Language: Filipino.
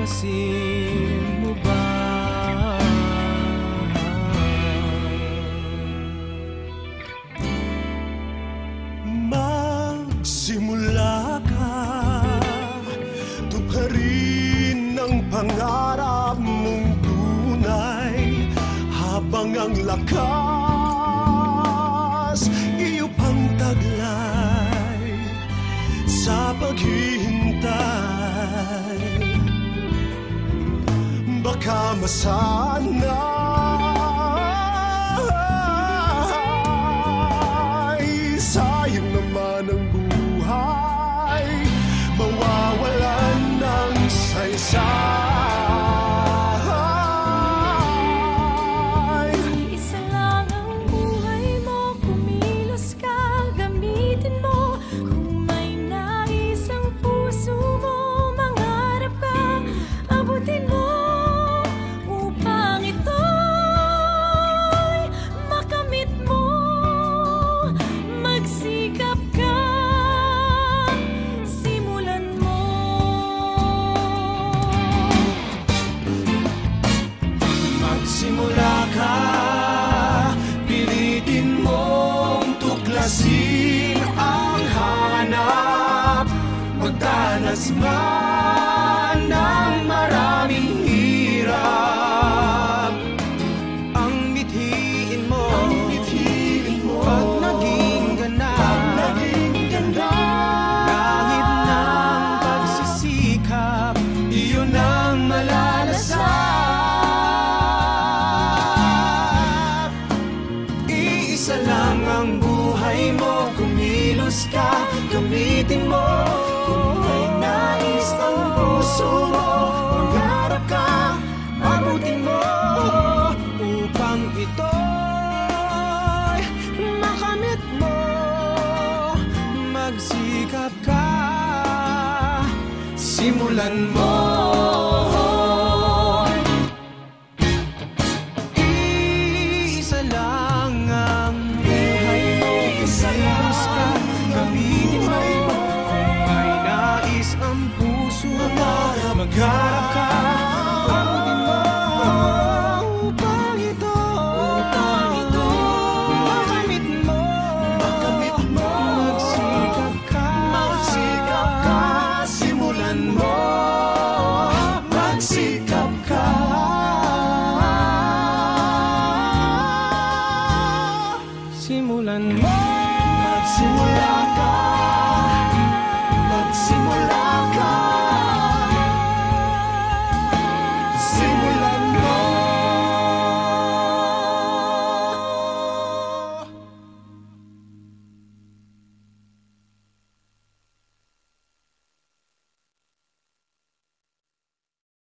Papansin mo ba? Magsimula ka, tuparin ang pangarap mong tunay, habang ang lakas iyo pang taglay sa paghihintay. Baka masanay, sayang naman ang buhay, mawawalan ng saysay. Isa lang ang buhay mo, kumilos ka, gamitin mo. Kung may nais ang puso mo, mangarap ka, abutin mo. Upang ito'y makamit mo, magsikap ka, simulan mo. Magsimula ka, pilitin mong tuklasin ang hanap, magdanas man ng maraming hirap. Ang mithiin mo, pag naging ganap, lahit ng pagsisikap, iyon ang malalasap. Iisa lang ang buhay mo, kumilos ka, gamitin mo. Kung may nais ang puso mo, mangarap ka, abutin mo. Upang ito'y makamit mo, magsikap ka, simulan mo.